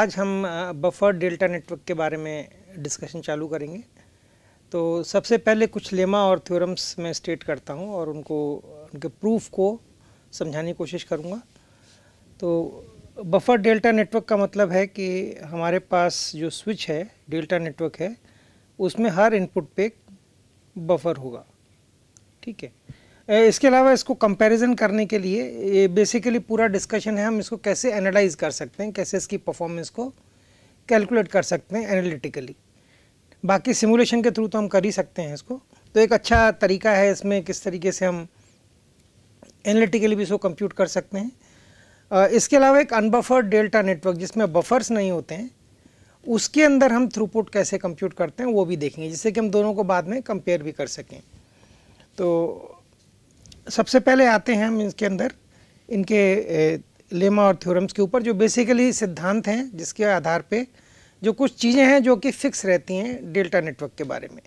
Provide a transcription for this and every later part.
आज हम buffer delta network के बारे में डिस्कशन चालू करेंगे। तो सबसे पहले कुछ लेमा और थ्योरम्स मैं स्टेट करता हूं और उनके प्रूफ को समझाने की कोशिश करूंगा। तो बफर डेल्टा नेटवर्क का मतलब है कि हमारे पास जो स्विच है, डेल्टा नेटवर्क है, उसमें हर इनपुट पे बफर होगा। ठीक है। इसके अलावा इसको कंपैरिजन करने के लिए ये बेसिकली पूरा डिस्कशन है, हम इसको कैसे एनालाइज कर सकते हैं, कैसे इसकी परफॉर्मेंस को कैलकुलेट कर सकते हैं एनालिटिकली। बाकी सिमुलेशन के थ्रू तो हम कर ही सकते हैं इसको। तो एक अच्छा तरीका है इसमें किस तरीके से हम एनालिटिकली भी इसको कंप्यूट कर सकते हैं। इसके अलावा एक अनबफर्ड डेल्टा नेटवर्क जिसमें बफर्स नहीं होते हैं, उसके अंदर हम थ्रूपुट कैसे कंप्यूट करते हैं वो भी देखेंगे, जिससे कि हम दोनों को बाद में कंपेयर भी कर सकें। तो सबसे पहले आते हैं हम इसके अंदर इनके लेमा और थ्योरम्स के ऊपर, जो बेसिकली सिद्धांत हैं जिसके आधार पे जो कुछ चीज़ें हैं जो कि फिक्स रहती हैं डेल्टा नेटवर्क के बारे में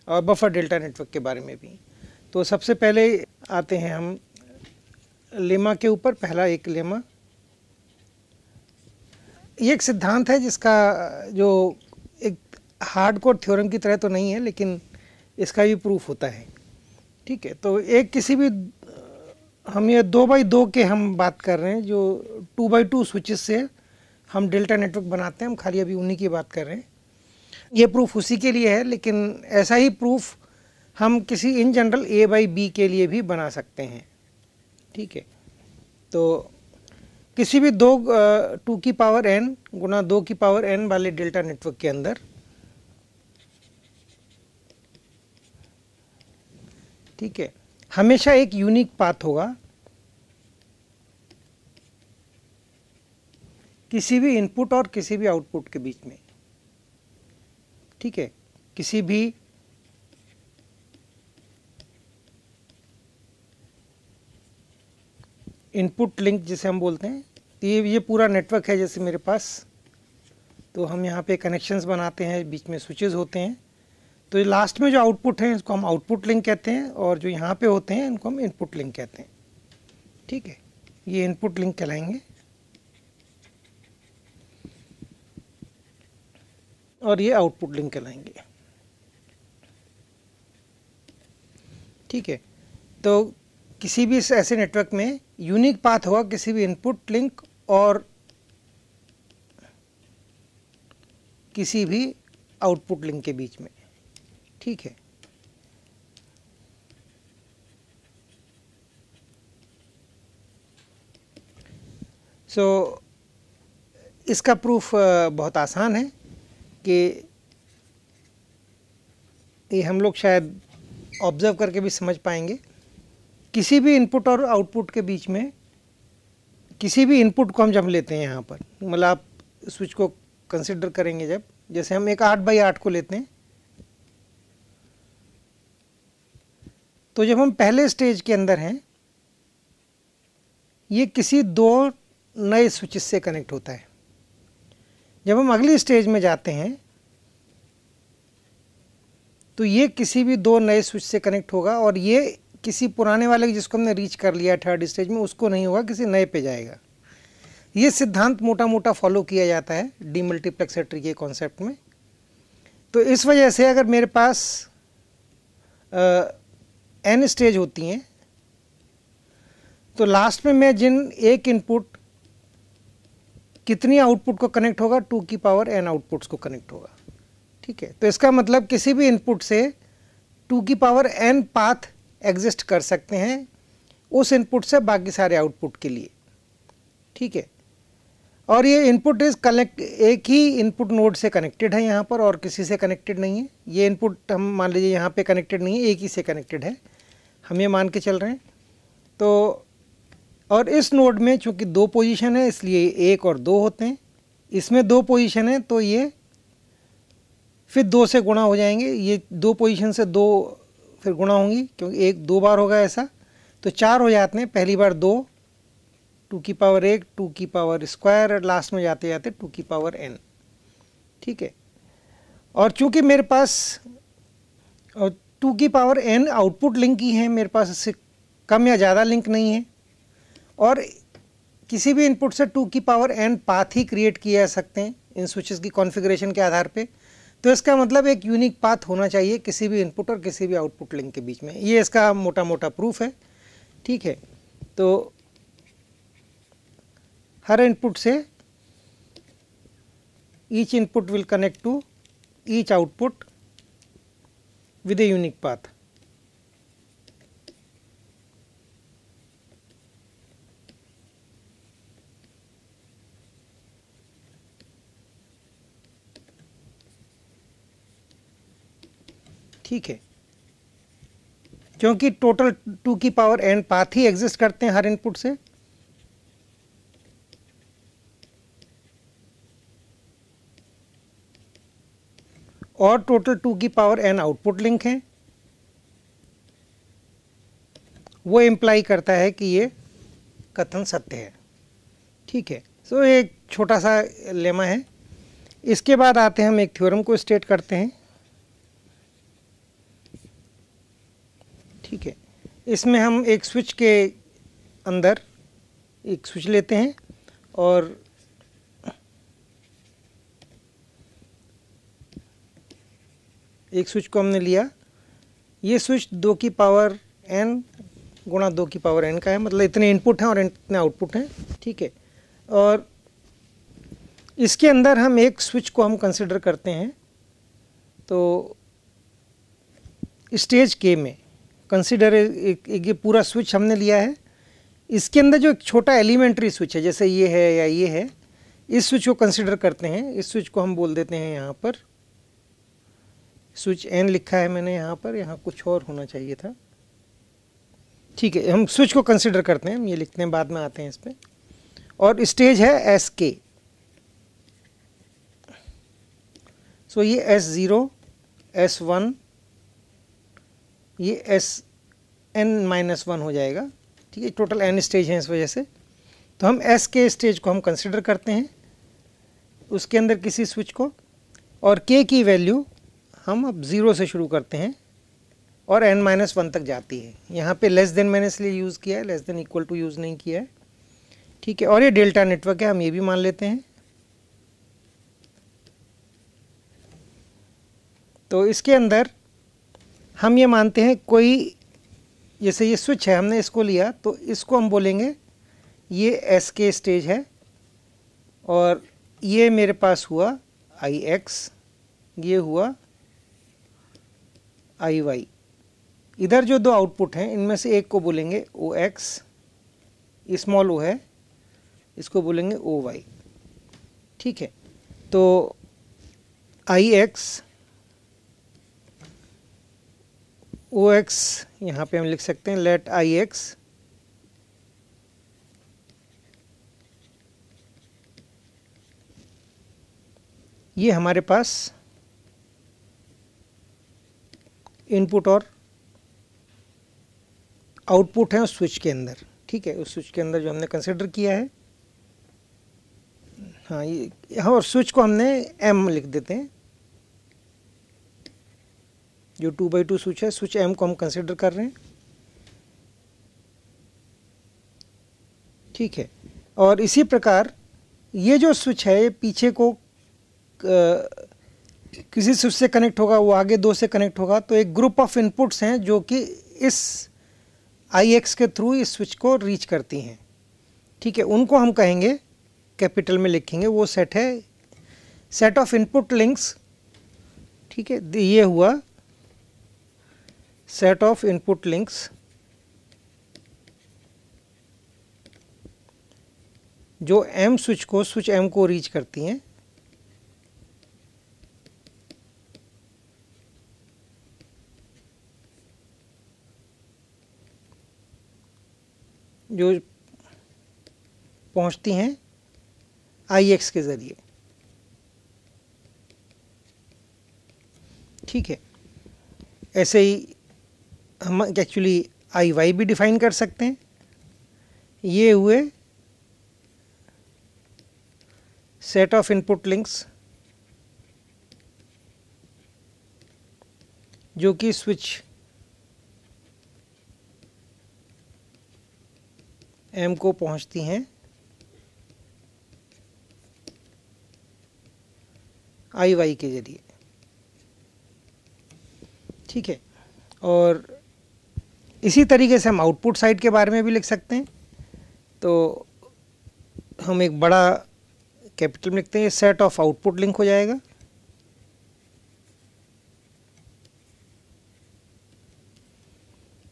और बफर डेल्टा नेटवर्क के बारे में भी। तो सबसे पहले आते हैं हम लेमा के ऊपर। पहला एक लेमा, ये एक सिद्धांत है जिसका जो एक हार्डकोर थ्योरम की तरह तो नहीं है, लेकिन इसका भी प्रूफ होता है। ठीक है। तो एक किसी भी, हम ये 2x2 के हम बात कर रहे हैं, जो 2x2 स्विचेस से हम डेल्टा नेटवर्क बनाते हैं, हम खाली अभी उन्हीं की बात कर रहे हैं। ये प्रूफ उसी के लिए है, लेकिन ऐसा ही प्रूफ हम किसी इन जनरल A/B के लिए भी बना सकते हैं। ठीक है। तो किसी भी 2 की पावर n गुना 2 की पावर n वाले डेल्टा नेटवर्क के अंदर, ठीक है, हमेशा एक यूनिक पाथ होगा किसी भी इनपुट और किसी भी आउटपुट के बीच में। ठीक है। किसी भी इनपुट लिंक जिसे हम बोलते हैं, तो ये पूरा नेटवर्क है जैसे मेरे पास। तो हम यहाँ पे कनेक्शंस बनाते हैं, बीच में स्विचेस होते हैं। तो लास्ट में जो आउटपुट है इसको हम आउटपुट लिंक कहते हैं, और जो यहाँ पे होते हैं इनको हम इनपुट लिंक कहते हैं। ठीक है। ये इनपुट लिंक कहलाएंगे और ये आउटपुट लिंक कहलाएंगे। ठीक है। तो किसी भी ऐसे नेटवर्क में यूनिक पाथ होगा किसी भी इनपुट लिंक और किसी भी आउटपुट लिंक के बीच में। ठीक है। सो इसका प्रूफ बहुत आसान है कि ये हम लोग शायद ऑब्जर्व करके भी समझ पाएंगे। किसी भी इनपुट और आउटपुट के बीच में, किसी भी इनपुट को हम जब लेते हैं यहाँ पर, मतलब आप स्विच को कंसिडर करेंगे जब, जैसे हम एक 8x8 को लेते हैं, तो जब हम पहले स्टेज के अंदर हैं, ये किसी 2 नए स्विचेस से कनेक्ट होता है। जब हम अगली स्टेज में जाते हैं तो ये किसी भी 2 नए स्विच से कनेक्ट होगा, और ये किसी पुराने वाले जिसको हमने रीच कर लिया थर्ड स्टेज में, उसको नहीं होगा, किसी नए पे जाएगा। ये सिद्धांत मोटा मोटा फॉलो किया जाता है डीमल्टीप्लेक्सर ट्री के कॉन्सेप्ट में। तो इस वजह से अगर मेरे पास n स्टेज होती हैं, तो लास्ट में मैं जिन एक इनपुट कितनी आउटपुट को कनेक्ट होगा, 2 की पावर n आउटपुट्स को कनेक्ट होगा। ठीक है। तो इसका मतलब किसी भी इनपुट से 2 की पावर n पाथ एग्जिस्ट कर सकते हैं उस इनपुट से बाकी सारे आउटपुट के लिए। ठीक है। और ये इनपुट इज कनेक्ट, एक ही इनपुट नोड से कनेक्टेड है यहाँ पर, और किसी से कनेक्टेड नहीं है। ये इनपुट हम मान लीजिए यहाँ पे कनेक्टेड नहीं है, एक ही से कनेक्टेड है, हम ये मान के चल रहे हैं। तो और इस नोड में चूंकि 2 पोजीशन है, इसलिए 1 और 2 होते हैं। इसमें 2 पोजीशन है, तो ये फिर 2 से गुणा हो जाएंगे। ये 2 पोजीशन से 2 फिर गुणा होंगी, क्योंकि 1 2 बार होगा ऐसा, तो 4 हो जाते हैं। पहली बार 2, 2 की पावर 1, 2 की पावर स्क्वायर, और लास्ट में जाते जाते 2 की पावर n। ठीक है। और चूंकि मेरे पास 2 की पावर n आउटपुट लिंक ही है, मेरे पास इससे कम या ज़्यादा लिंक नहीं है, और किसी भी इनपुट से 2 की पावर n पाथ ही क्रिएट किए जा सकते हैं इन स्विचेस की कॉन्फ़िगरेशन के आधार पे। तो इसका मतलब एक यूनिक पाथ होना चाहिए किसी भी इनपुट और किसी भी आउटपुट लिंक के बीच में। ये इसका मोटा मोटा प्रूफ है, ठीक है। तो हर इनपुट से each input will connect to each output with a unique path. ठीक है, क्योंकि टोटल 2 की पावर n पाथ ही एग्जिस्ट करते हैं हर इनपुट से, और टोटल 2 की पावर n आउटपुट लिंक हैं, वो इम्प्लाई करता है कि ये कथन सत्य है। ठीक है, सो एक छोटा सा लेमा है। इसके बाद आते हैं हम एक थ्योरम को स्टेट करते हैं। ठीक है, इसमें हम एक स्विच के अंदर एक स्विच लेते हैं और एक स्विच को हमने लिया, ये स्विच 2 की पावर n गुणा 2 की पावर n का है, मतलब इतने इनपुट हैं और इतने आउटपुट हैं। ठीक है, और इसके अंदर हम एक स्विच को हम कंसिडर करते हैं। तो स्टेज के में कंसिडर एक ये पूरा स्विच हमने लिया है, इसके अंदर जो एक छोटा एलिमेंट्री स्विच है जैसे ये है या ये है, इस स्विच को कंसिडर करते हैं। इस स्विच को हम बोल देते हैं यहाँ पर स्विच n लिखा है मैंने यहाँ पर, यहाँ कुछ और होना चाहिए था। ठीक है, हम स्विच को कंसिडर करते हैं, हम ये लिखते हैं, बाद में आते हैं इस पर। और स्टेज है SK, सो ये S0 S1 ये Sn-1 हो जाएगा। ठीक है, टोटल n स्टेज हैं इस वजह से। तो हम SK स्टेज को हम कंसिडर करते हैं, उसके अंदर किसी स्विच को, और k की वैल्यू हम अब 0 से शुरू करते हैं और n-1 तक जाती है। यहाँ पे लेस देन मैंने इसलिए यूज़ किया है, less than equal to use नहीं किया है। ठीक है, और ये डेल्टा नेटवर्क है, हम ये भी मान लेते हैं। तो इसके अंदर हम ये मानते हैं कोई, जैसे ये स्विच है हमने इसको लिया, तो इसको हम बोलेंगे ये SK स्टेज है, और ये मेरे पास हुआ IX, ये हुआ IY। इधर जो दो आउटपुट हैं इनमें से एक को बोलेंगे OX, स्मॉल o है, इसको बोलेंगे OY। ठीक है, तो IX OX यहाँ पे हम लिख सकते हैं लेट IX ये हमारे पास इनपुट और आउटपुट है उस स्विच के अंदर। ठीक है, उस स्विच के अंदर जो हमने कंसिडर किया है, हाँ ये, हाँ, और स्विच को हमने M लिख देते हैं, जो 2x2 स्विच है, स्विच M को हम कंसिडर कर रहे हैं। ठीक है, और इसी प्रकार ये जो स्विच है ये पीछे को किसी स्विच से कनेक्ट होगा, वो आगे 2 से कनेक्ट होगा, तो एक ग्रुप ऑफ इनपुट्स हैं जो कि इस IX के थ्रू इस स्विच को रीच करती हैं। ठीक है, उनको हम कहेंगे, कैपिटल में लिखेंगे, वो सेट है सेट ऑफ इनपुट लिंक्स। ठीक है, ये हुआ सेट ऑफ इनपुट लिंक्स जो M स्विच M को रीच करती हैं। जो पहुंचती हैं IX के ज़रिए। ठीक है, ऐसे ही हम एक्चुअली IY भी डिफाइन कर सकते हैं। ये हुए सेट ऑफ इनपुट लिंक्स जो कि स्विच M को पहुंचती हैं आई वाई के जरिए, ठीक है। और इसी तरीके से हम आउटपुट साइड के बारे में भी लिख सकते हैं। तो हम एक बड़ा कैपिटल में लिखते हैं, सेट ऑफ आउटपुट लिंक हो जाएगा,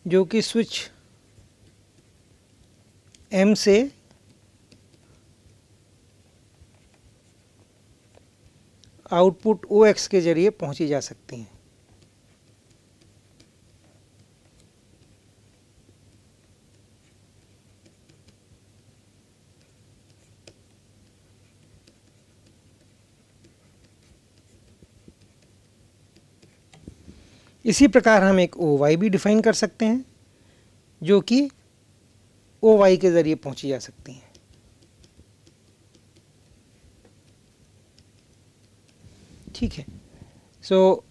जो कि स्विच M से आउटपुट OX के जरिए पहुंची जा सकती हैं। इसी प्रकार हम एक OY भी डिफाइन कर सकते हैं, जो कि OY के जरिए पहुंची जा सकती हैं। ठीक है। सो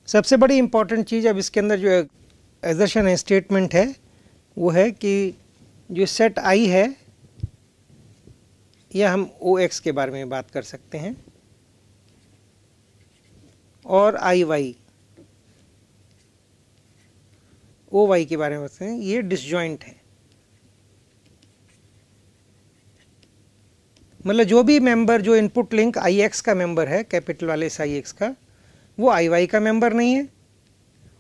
सबसे बड़ी इंपॉर्टेंट चीज़ अब इसके अंदर जो एजर्शन है, स्टेटमेंट है, वो है कि जो सेट I है, या हम OX के बारे में बात कर सकते हैं, और IY OY के बारे में बात करें, ये डिसजॉइंट है। मतलब जो भी मेंबर, जो इनपुट लिंक IX का मेंबर है, कैपिटल वाले इस IX का, वो IY का मेंबर नहीं है,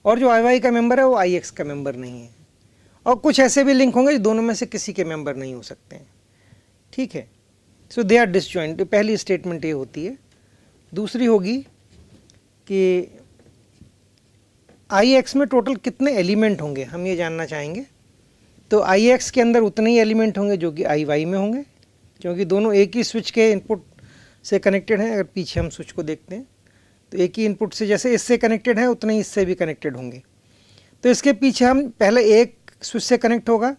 और जो IY का मेंबर है वो IX का मेंबर नहीं है। और कुछ ऐसे भी लिंक होंगे जो दोनों में से किसी के मेंबर नहीं हो सकते हैं। ठीक है। सो दे आर डिसजॉइंट। पहली स्टेटमेंट ये होती है। दूसरी होगी कि IX में टोटल कितने एलिमेंट होंगे, हम ये जानना चाहेंगे। तो IX के अंदर उतने ही एलिमेंट होंगे जो कि IY में होंगे, क्योंकि दोनों एक ही स्विच के इनपुट से कनेक्टेड हैं। अगर पीछे हम स्विच को देखते हैं तो एक ही इनपुट से जैसे इससे कनेक्टेड है, उतने ही इससे भी कनेक्टेड होंगे। तो इसके पीछे हम पहले एक स्विच से कनेक्ट होगा,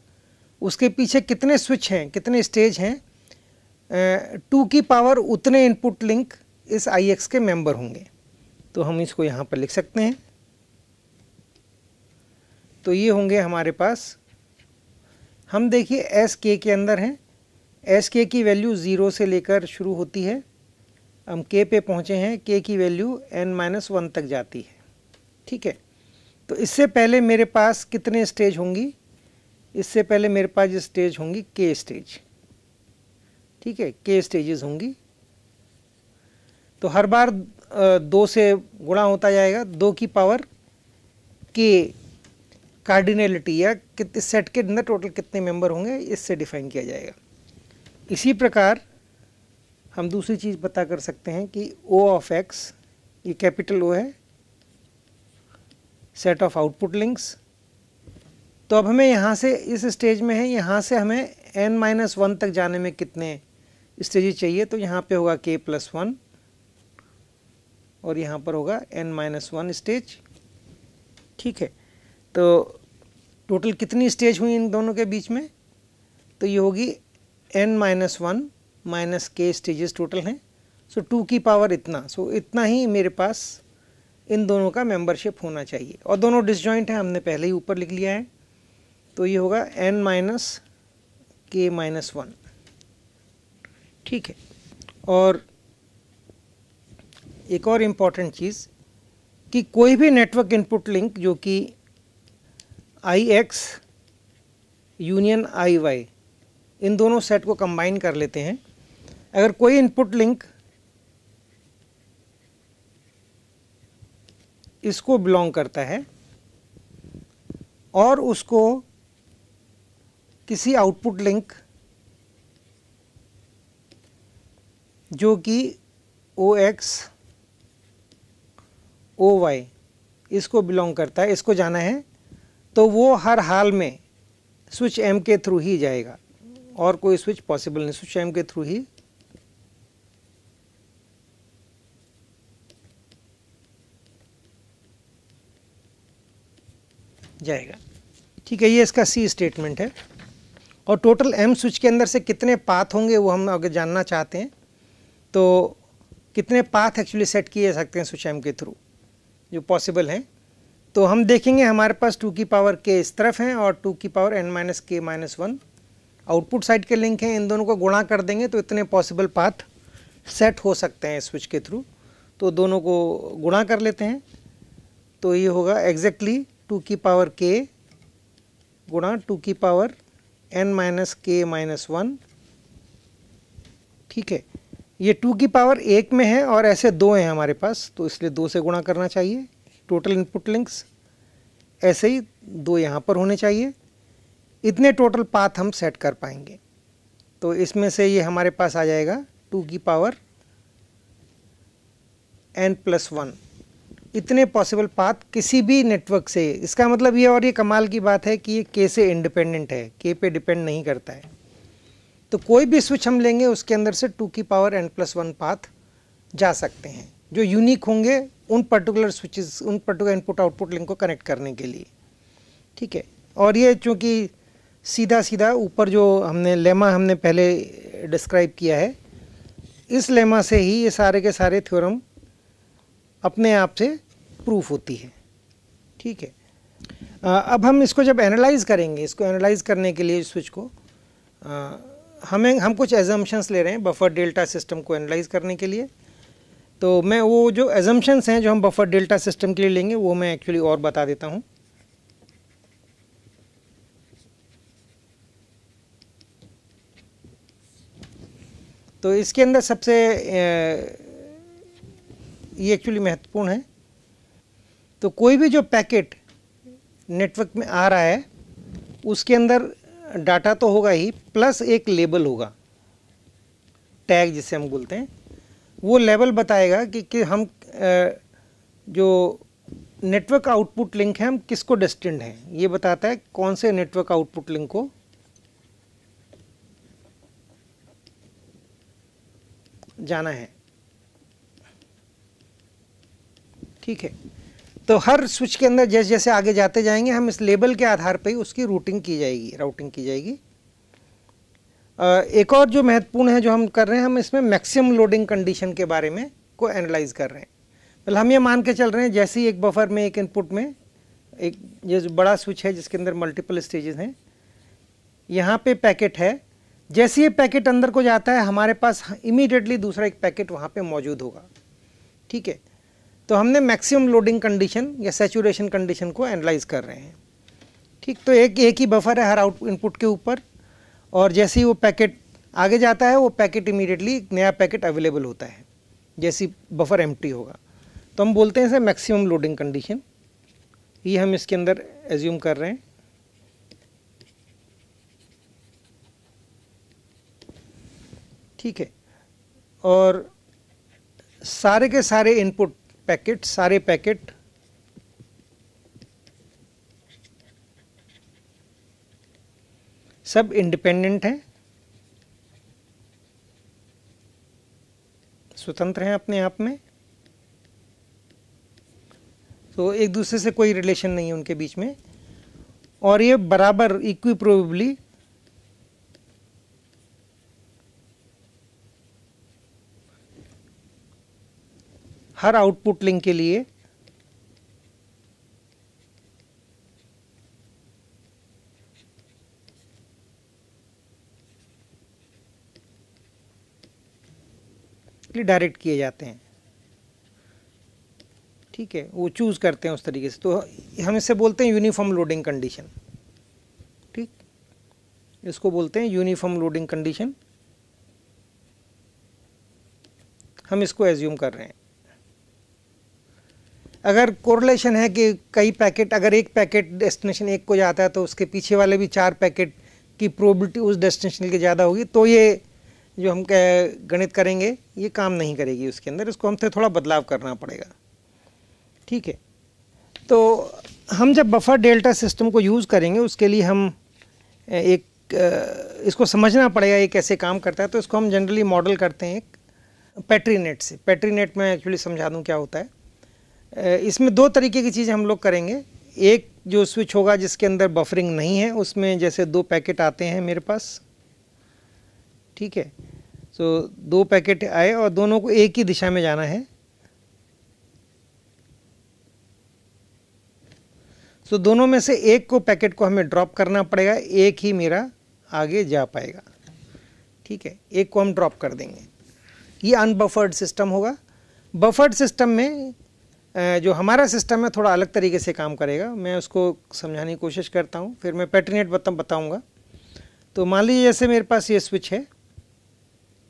उसके पीछे कितने स्विच हैं, कितने स्टेज हैं, 2 की पावर उतने इनपुट लिंक इस IX के मेंबर होंगे। तो हम इसको यहाँ पर लिख सकते हैं। तो ये होंगे हमारे पास, हम देखिए SK के अंदर हैं, SK की वैल्यू 0 से लेकर शुरू होती है, हम K पे पहुँचे हैं, K की वैल्यू n-1 तक जाती है। ठीक है। तो इससे पहले मेरे पास कितने स्टेज होंगी, इससे पहले मेरे पास जो स्टेज होंगी K स्टेज। ठीक है, K स्टेजेस होंगी। तो हर बार 2 से गुणा होता जाएगा, 2 की पावर K कार्डिनलिटी, या इस सेट के अंदर टोटल कितने मेंबर होंगे, इससे डिफाइन किया जाएगा। इसी प्रकार हम दूसरी चीज़ पता कर सकते हैं कि O ऑफ X, ये कैपिटल O है, सेट ऑफ आउटपुट लिंक्स। तो अब हमें यहाँ से, इस स्टेज में है, यहाँ से हमें n-1 तक जाने में कितने स्टेजेस चाहिए। तो यहाँ पे होगा K+1 और यहाँ पर होगा n-1 स्टेज। ठीक है। तो टोटल कितनी स्टेज हुई इन दोनों के बीच में, तो ये होगी n-1 minus K stages total हैं। सो 2 की पावर इतना, सो इतना ही मेरे पास इन दोनों का मेंबरशिप होना चाहिए। और दोनों डिसजॉइंट हैं, हमने पहले ही ऊपर लिख लिया है। तो ये होगा n-K-1। ठीक है। और एक और इम्पॉर्टेंट चीज़ कि कोई भी नेटवर्क इनपुट लिंक जो कि IX यूनियन IY, इन दोनों सेट को कंबाइन कर लेते हैं। अगर कोई इनपुट लिंक इसको बिलोंग करता है और उसको किसी आउटपुट लिंक जो कि OX OY इसको बिलोंग करता है, इसको जाना है, तो वो हर हाल में स्विच M के थ्रू ही जाएगा, और कोई स्विच पॉसिबल नहीं, स्विच M के थ्रू ही जाएगा। ठीक है, ये इसका C स्टेटमेंट है। और टोटल M स्विच के अंदर से कितने पाथ होंगे वो हम अगर जानना चाहते हैं, तो कितने पाथ एक्चुअली सेट किए जा सकते हैं स्विच M के थ्रू जो पॉसिबल हैं। तो हम देखेंगे हमारे पास 2 की पावर K इस तरफ हैं और 2 की पावर n-K-1 आउटपुट साइड के लिंक हैं। इन दोनों को गुणा कर देंगे तो इतने पॉसिबल पाथ सेट हो सकते हैं स्विच के थ्रू। तो दोनों को गुणा कर लेते हैं, तो ये होगा एग्जैक्टली 2 की पावर k गुणा 2 की power n minus k minus 1। ठीक है, ये 2 की पावर 1 में है और ऐसे 2 हैं हमारे पास, तो इसलिए 2 से गुणा करना चाहिए। टोटल इनपुट लिंक्स ऐसे ही 2 यहाँ पर होने चाहिए। इतने टोटल पाथ हम सेट कर पाएंगे। तो इसमें से ये हमारे पास आ जाएगा 2 की पावर n प्लस 1। इतने पॉसिबल पाथ किसी भी नेटवर्क से। इसका मतलब ये, और ये कमाल की बात है कि ये k से इंडिपेंडेंट है, k पे डिपेंड नहीं करता है। तो कोई भी स्विच हम लेंगे उसके अंदर से 2 की पावर n प्लस 1 पाथ जा सकते हैं, जो यूनिक होंगे उन पर्टिकुलर स्विचेस, उन पर्टिकुलर इनपुट आउटपुट लिंक को कनेक्ट करने के लिए। ठीक है, और ये चूँकि सीधा सीधा ऊपर जो हमने लेमा हमने पहले डिस्क्राइब किया है, इस लेमा से ही ये सारे के सारे थ्योरम अपने आप से प्रूफ होती है। ठीक है, अब हम इसको जब एनालाइज करेंगे, इसको एनालाइज करने के लिए स्विच को हम कुछ एजम्पशंस ले रहे हैं बफर डेल्टा सिस्टम को एनालाइज करने के लिए। तो मैं वो जो एजम्पशंस हैं जो हम बफर डेल्टा सिस्टम के लिए लेंगे वो मैं एक्चुअली और बता देता हूँ। तो इसके अंदर सबसे ये एक्चुअली महत्वपूर्ण है। तो कोई भी जो पैकेट नेटवर्क में आ रहा है उसके अंदर डाटा तो होगा ही, प्लस एक लेबल होगा, टैग जिसे हम बोलते हैं। वो लेबल बताएगा कि हम जो नेटवर्क आउटपुट लिंक है हम किसको डेस्टिन्ड हैं। ये बताता है कौन से नेटवर्क आउटपुट लिंक को जाना है। ठीक है, तो हर स्विच के अंदर जैसे जैसे आगे जाते जाएंगे हम इस लेबल के आधार पर ही उसकी राउटिंग की जाएगी। एक और जो महत्वपूर्ण है जो हम कर रहे हैं, हम इसमें मैक्सिमम लोडिंग कंडीशन के बारे में को एनालाइज कर रहे हैं। मतलब हम ये मान के चल रहे हैं जैसे ही एक बफर में एक इनपुट में एक ये जो बड़ा स्विच है जिसके अंदर मल्टीपल स्टेजेस हैं, यहाँ पे पैकेट है, जैसे ये पैकेट अंदर को जाता है हमारे पास इमीडिएटली दूसरा एक पैकेट वहाँ पे मौजूद होगा। ठीक है, तो हमने मैक्सिमम लोडिंग कंडीशन या सैचुरेशन कंडीशन को एनालाइज कर रहे हैं। ठीक, तो एक ही बफर है हर आउट इनपुट के ऊपर, और जैसे ही वो पैकेट आगे जाता है वो पैकेट इमीडिएटली नया पैकेट अवेलेबल होता है जैसे बफर एम्प्टी होगा। तो हम बोलते हैं इसे मैक्सिमम लोडिंग कंडीशन। ये हम इसके अंदर एज्यूम कर रहे हैं। ठीक है, और सारे के सारे इनपुट पैकेट, सारे पैकेट सब इंडिपेंडेंट हैं, स्वतंत्र हैं अपने आप में। तो एक दूसरे से कोई रिलेशन नहीं है उनके बीच में, और ये बराबर इक्विप्रोबेबली हर आउटपुट लिंक के लिए डायरेक्ट किए जाते हैं। ठीक है, वो चूज करते हैं उस तरीके से। तो हम इसे बोलते हैं यूनिफॉर्म लोडिंग कंडीशन। ठीक, इसको बोलते हैं यूनिफॉर्म लोडिंग कंडीशन। हम इसको एज्यूम कर रहे हैं। अगर कोरिलेशन है कि कई पैकेट, अगर एक पैकेट डेस्टिनेशन एक को जाता है तो उसके पीछे वाले भी 4 पैकेट की प्रोबेबिलिटी उस डेस्टिनेशन की ज़्यादा होगी, तो ये जो हम गणित करेंगे ये काम नहीं करेगी उसके अंदर, इसको हमसे थोड़ा बदलाव करना पड़ेगा। ठीक है, तो हम जब बफर डेल्टा सिस्टम को यूज़ करेंगे उसके लिए हम इसको समझना पड़ेगा ये कैसे काम करता है। तो इसको हम जनरली मॉडल करते हैं एक पेट्रीनेट से। पेट्रीनेट में एक्चुअली समझा दूँ क्या होता है। इसमें 2 तरीके की चीज़ें हम लोग करेंगे। एक जो स्विच होगा जिसके अंदर बफरिंग नहीं है, उसमें जैसे 2 पैकेट आते हैं मेरे पास। ठीक है, तो 2 पैकेट आए और दोनों को एक ही दिशा में जाना है। तो दोनों में से एक को पैकेट को हमें ड्रॉप करना पड़ेगा, एक ही मेरा आगे जा पाएगा। ठीक है, एक को हम ड्रॉप कर देंगे। ये अनबफर्ड सिस्टम होगा। बफर्ड सिस्टम में जो हमारा सिस्टम है थोड़ा अलग तरीके से काम करेगा, मैं उसको समझाने की कोशिश करता हूँ, फिर मैं पेट्रीनेट बताऊँगा। तो मान लीजिए जैसे मेरे पास ये स्विच है,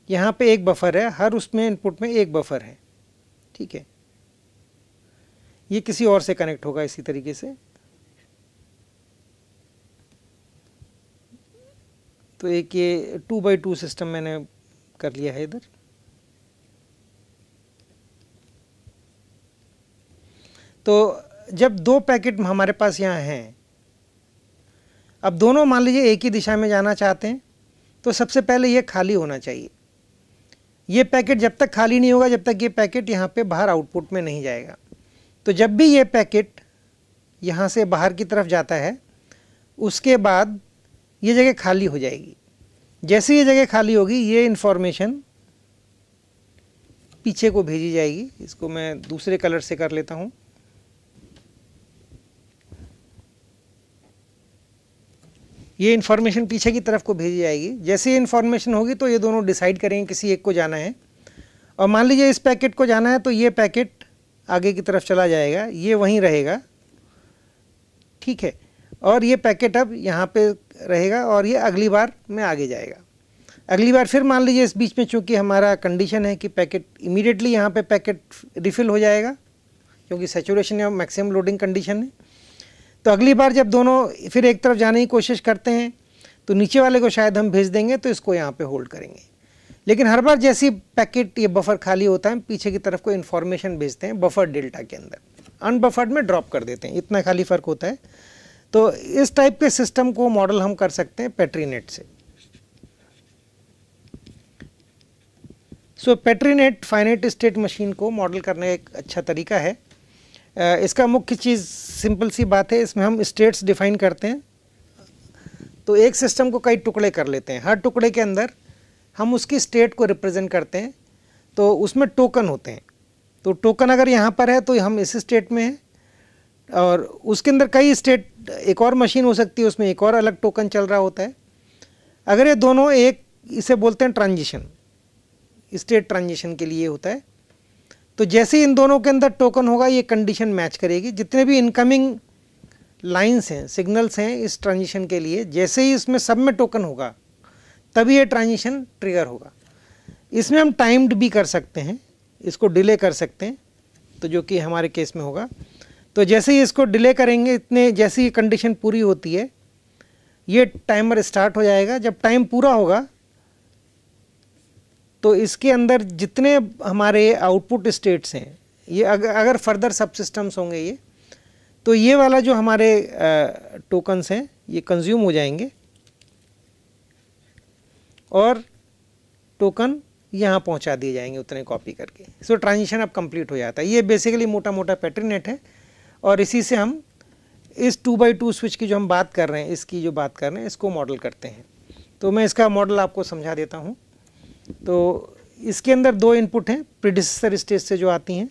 यहाँ पे एक बफर है, हर उसमें इनपुट में एक बफर है, ठीक है। ये किसी और से कनेक्ट होगा इसी तरीके से। तो एक ये 2x2 सिस्टम मैंने कर लिया है इधर। तो जब दो पैकेट हमारे पास यहाँ हैं, अब दोनों मान लीजिए एक ही दिशा में जाना चाहते हैं, तो सबसे पहले ये खाली होना चाहिए। ये पैकेट जब तक खाली नहीं होगा, जब तक ये पैकेट यहाँ पे बाहर आउटपुट में नहीं जाएगा। तो जब भी ये पैकेट यहाँ से बाहर की तरफ जाता है, उसके बाद ये जगह खाली हो जाएगी। जैसे ये जगह खाली होगी, ये इन्फॉर्मेशन पीछे को भेजी जाएगी। इसको मैं दूसरे कलर से कर लेता हूँ। ये इन्फॉर्मेशन पीछे की तरफ को भेजी जाएगी। जैसे ये इन्फॉर्मेशन होगी तो ये दोनों डिसाइड करेंगे किसी एक को जाना है, और मान लीजिए इस पैकेट को जाना है तो ये पैकेट आगे की तरफ चला जाएगा, ये वहीं रहेगा, ठीक है। और ये पैकेट अब यहाँ पे रहेगा और ये अगली बार में आगे जाएगा। अगली बार फिर मान लीजिए इस बीच में चूँकि हमारा कंडीशन है कि पैकेट इमीडिएटली यहाँ पे पैकेट रिफ़िल हो जाएगा, क्योंकि सैचुरेशन या मैक्सिमम लोडिंग कंडीशन है। तो अगली बार जब दोनों फिर एक तरफ जाने की कोशिश करते हैं तो नीचे वाले को शायद हम भेज देंगे, तो इसको यहाँ पे होल्ड करेंगे। लेकिन हर बार जैसी पैकेट ये बफर खाली होता है, पीछे की तरफ को इन्फॉर्मेशन भेजते हैं बफर डेल्टा के अंदर, अनबफर्ड में ड्रॉप कर देते हैं। इतना खाली फ़र्क होता है। तो इस टाइप के सिस्टम को मॉडल हम कर सकते हैं पेट्रीनेट से। सो पेट्रीनेट फाइनाइट स्टेट मशीन को मॉडल करने का एक अच्छा तरीका है। इसका मुख्य चीज़ सिंपल सी बात है, इसमें हम स्टेट्स डिफाइन करते हैं। तो एक सिस्टम को कई टुकड़े कर लेते हैं, हर टुकड़े के अंदर हम उसकी स्टेट को रिप्रेजेंट करते हैं। तो उसमें टोकन होते हैं। तो टोकन अगर यहाँ पर है तो हम इस स्टेट में हैं, और उसके अंदर कई स्टेट, एक और मशीन हो सकती है, उसमें एक और अलग टोकन चल रहा होता है। अगर ये दोनों एक, इसे बोलते हैं ट्रांजिशन, स्टेट ट्रांजिशन के लिए होता है। तो जैसे इन दोनों के अंदर टोकन होगा, ये कंडीशन मैच करेगी। जितने भी इनकमिंग लाइंस हैं, सिग्नल्स हैं इस ट्रांजिशन के लिए, जैसे ही इसमें सब में टोकन होगा तभी ये ट्रांजिशन ट्रिगर होगा। इसमें हम टाइम्ड भी कर सकते हैं, इसको डिले कर सकते हैं, तो जो कि हमारे केस में होगा। तो जैसे ही इसको डिले करेंगे, इतने जैसे ही कंडीशन पूरी होती है, ये टाइमर स्टार्ट हो जाएगा। जब टाइम पूरा होगा तो इसके अंदर जितने हमारे आउटपुट स्टेट्स हैं, ये अगर फर्दर सब सिस्टम्स होंगे ये, तो ये वाला जो हमारे टोकन्स हैं ये कंज्यूम हो जाएंगे और टोकन यहाँ पहुँचा दिए जाएंगे उतने कॉपी करके। सो ट्रांजिशन अब कंप्लीट हो जाता है। ये बेसिकली मोटा मोटा पेट्रीनेट है, और इसी से हम इस 2x2 स्विच की जो हम बात कर रहे हैं, इसकी जो बात कर रहे हैं, इसको मॉडल करते हैं। तो मैं इसका मॉडल आपको समझा देता हूँ। तो इसके अंदर दो इनपुट हैं प्रीडिसेसर स्टेज से जो आती हैं।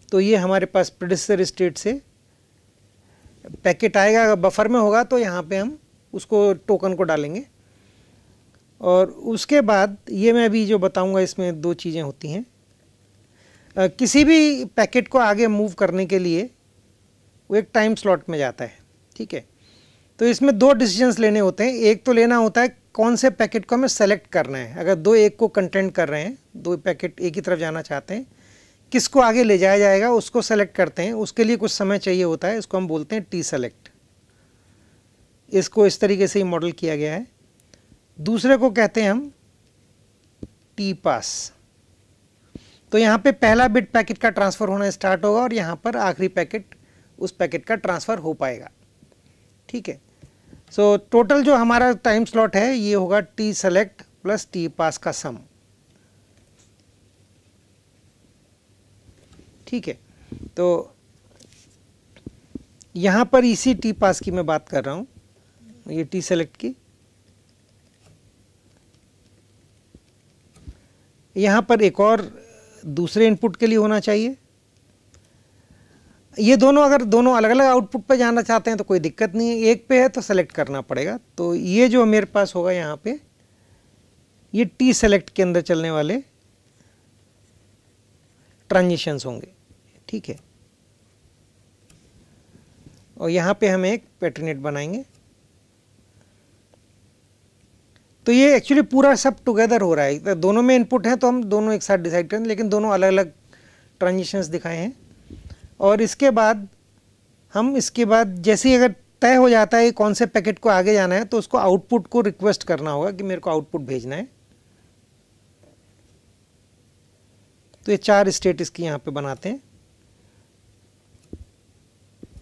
तो ये हमारे पास प्रीडिसेसर स्टेट से पैकेट आएगा, अगर बफर में होगा तो यहाँ पे हम उसको टोकन को डालेंगे, और उसके बाद ये मैं अभी जो बताऊंगा इसमें दो चीज़ें होती हैं। किसी भी पैकेट को आगे मूव करने के लिए वो एक टाइम स्लॉट में जाता है, ठीक है। तो इसमें दो डिसीजंस लेने होते हैं। एक तो लेना होता है कौन से पैकेट को हमें सेलेक्ट करना है। अगर दो एक को कंटेंट कर रहे हैं, दो पैकेट एक ही तरफ जाना चाहते हैं, किसको आगे ले जाया जाएगा उसको सेलेक्ट करते हैं। उसके लिए कुछ समय चाहिए होता है, इसको हम बोलते हैं टी सेलेक्ट। इसको इस तरीके से ही मॉडल किया गया है। दूसरे को कहते हैं हम टी पास। तो यहाँ पे पहला बिट पैकेट का ट्रांसफ़र होना स्टार्ट होगा, और यहाँ पर आखिरी पैकेट उस पैकेट का ट्रांसफ़र हो पाएगा, ठीक है। सो टोटल जो हमारा टाइम स्लॉट है ये होगा T select plus T pass का सम, ठीक है। तो यहाँ पर इसी टी पास की मैं बात कर रहा हूँ, ये टी सेलेक्ट की। यहाँ पर एक और दूसरे इनपुट के लिए होना चाहिए। ये दोनों अगर दोनों अलग अलग आउटपुट पे जाना चाहते हैं तो कोई दिक्कत नहीं है, एक पे है तो सेलेक्ट करना पड़ेगा। तो ये जो मेरे पास होगा यहाँ पे, ये टी सेलेक्ट के अंदर चलने वाले ट्रांजिशंस होंगे, ठीक है। और यहाँ पे हम एक पेट्रीनेट बनाएंगे। तो ये एक्चुअली पूरा सब टुगेदर हो रहा है, तो दोनों में इनपुट है तो हम दोनों एक साथ डिसाइड करें, लेकिन दोनों अलग अलग ट्रांजिशंस दिखाए हैं। और इसके बाद इसके बाद जैसे ही अगर तय हो जाता है कौन से पैकेट को आगे जाना है, तो उसको आउटपुट को रिक्वेस्ट करना होगा कि मेरे को आउटपुट भेजना है। तो ये 4 स्टेट इसकी यहाँ पे बनाते हैं।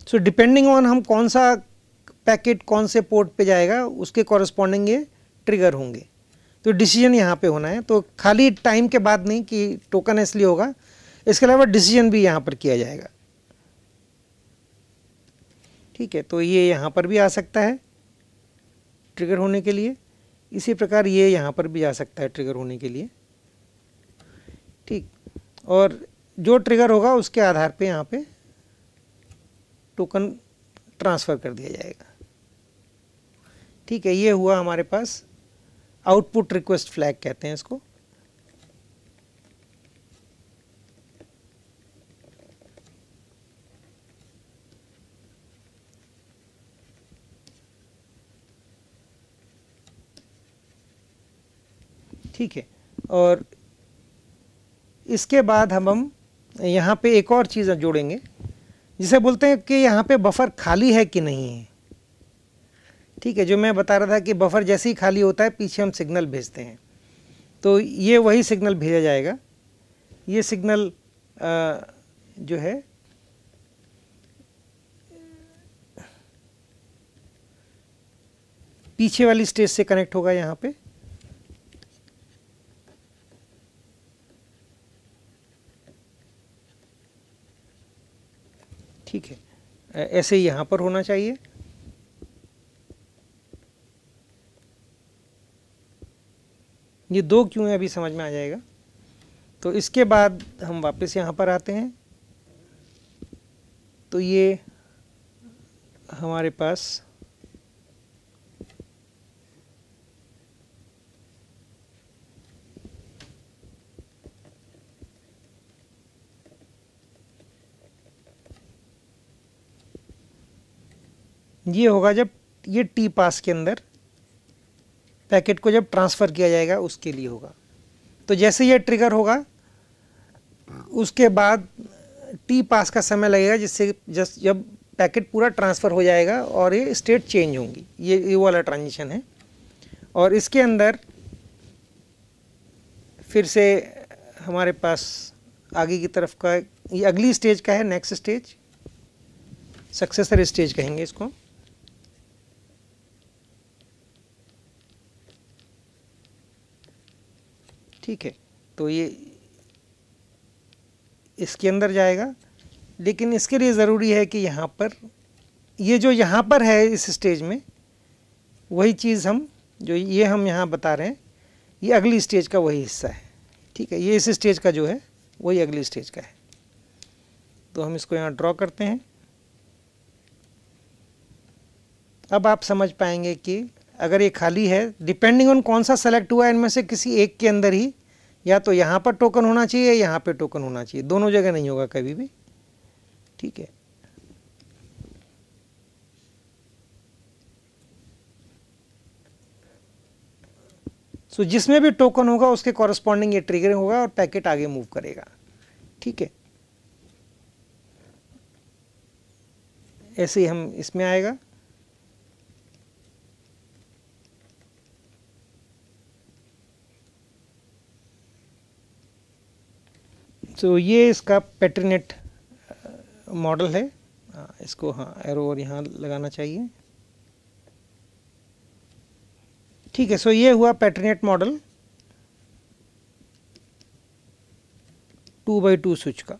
सो डिपेंडिंग ऑन हम कौन सा पैकेट कौन से पोर्ट पे जाएगा, उसके कॉरस्पॉन्डिंग ये ट्रिगर होंगे। तो डिसीजन यहाँ पे होना है, तो खाली टाइम के बाद नहीं कि टोकन इसलिए होगा, इसके अलावा डिसीजन भी यहाँ पर किया जाएगा, ठीक है। तो ये यहाँ पर भी आ सकता है ट्रिगर होने के लिए, इसी प्रकार ये यहाँ पर भी आ सकता है ट्रिगर होने के लिए, ठीक। और जो ट्रिगर होगा उसके आधार पे यहाँ पे टोकन ट्रांसफ़र कर दिया जाएगा, ठीक है। ये हुआ हमारे पास आउटपुट रिक्वेस्ट फ्लैग कहते हैं इसको। ठीक है। और इसके बाद हम यहाँ पे एक और चीज़ जोड़ेंगे जिसे बोलते हैं कि यहाँ पे बफर खाली है कि नहीं है, ठीक है। जो मैं बता रहा था कि बफर जैसे ही खाली होता है पीछे हम सिग्नल भेजते हैं, तो ये वही सिग्नल भेजा जाएगा। ये सिग्नल जो है पीछे वाली स्टेज से कनेक्ट होगा यहाँ पे, ठीक है। ऐसे ही यहाँ पर होना चाहिए। ये 2 क्यों है अभी समझ में आ जाएगा। तो इसके बाद हम वापस यहाँ पर आते हैं, तो ये हमारे पास ये होगा जब ये टी पास के अंदर पैकेट को जब ट्रांसफ़र किया जाएगा उसके लिए होगा। तो जैसे ये ट्रिगर होगा उसके बाद टी पास का समय लगेगा, जिससे जब पैकेट पूरा ट्रांसफ़र हो जाएगा और ये स्टेट चेंज होंगी। ये वाला ट्रांजिशन है। और इसके अंदर फिर से हमारे पास आगे की तरफ का ये अगली स्टेज का है, नेक्स्ट स्टेज, सक्सेसर स्टेज कहेंगे इसको। ठीक है। तो ये इसके अंदर जाएगा, लेकिन इसके लिए ज़रूरी है कि यहाँ पर ये जो यहाँ पर है इस स्टेज में वही चीज़ हम जो ये हम यहाँ बता रहे हैं ये अगली स्टेज का वही हिस्सा है, ठीक है। ये इस स्टेज का जो है वही अगली स्टेज का है। तो हम इसको यहाँ ड्रॉ करते हैं। अब आप समझ पाएंगे कि अगर ये खाली है, डिपेंडिंग ऑन कौन सा सेलेक्ट हुआ है इनमें से किसी एक के अंदर ही या तो यहाँ पर टोकन होना चाहिए या यहाँ पे टोकन होना चाहिए, दोनों जगह नहीं होगा कभी भी, ठीक है। सो जिसमें भी टोकन होगा उसके कॉरस्पॉन्डिंग ये ट्रिगर होगा और पैकेट आगे मूव करेगा, ठीक है। ऐसे ही हम इसमें आएगा। तो ये इसका पेट्रीनेट मॉडल है। इसको हाँ एरो और यहाँ लगाना चाहिए, ठीक है। सो ये हुआ पेट्रीनेट मॉडल 2x2 स्विच का।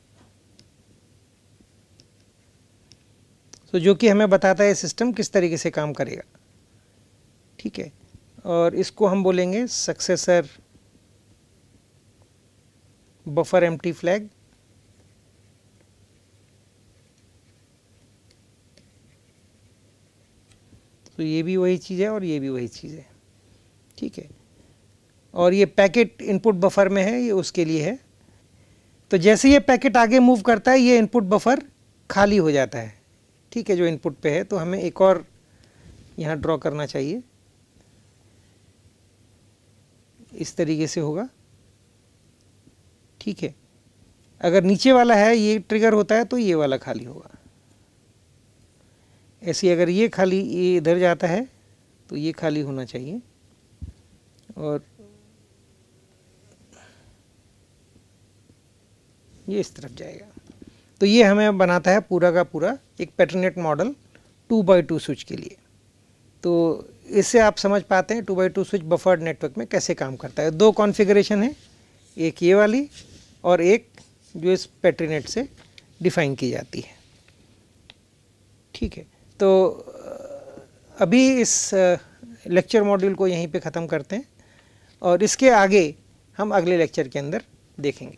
तो जो कि हमें बताता है सिस्टम किस तरीके से काम करेगा, ठीक है। और इसको हम बोलेंगे सक्सेसर बफर एम्प्टी फ्लैग। तो ये भी वही चीज़ है और ये भी वही चीज़ है, ठीक है। और ये पैकेट इनपुट बफर में है, ये उसके लिए है। तो जैसे ये पैकेट आगे मूव करता है ये इनपुट बफर खाली हो जाता है, ठीक है, जो इनपुट पे है। तो हमें एक और यहाँ ड्रॉ करना चाहिए, इस तरीके से होगा, ठीक है। अगर नीचे वाला है ये ट्रिगर होता है तो ये वाला खाली होगा। ऐसे अगर ये खाली, ये इधर जाता है तो ये खाली होना चाहिए, और ये इस तरफ जाएगा। तो ये हमें बनाता है पूरा का पूरा एक पेटर्नेट मॉडल 2x2 स्विच के लिए। तो इससे आप समझ पाते हैं 2x2 स्विच बफर्ड नेटवर्क में कैसे काम करता है। दो कॉन्फ़िगरेशन है, एक ये वाली और एक जो इस पेट्रीनेट से डिफाइन की जाती है, ठीक है। तो अभी इस लेक्चर मॉड्यूल को यहीं पे ख़त्म करते हैं और इसके आगे हम अगले लेक्चर के अंदर देखेंगे।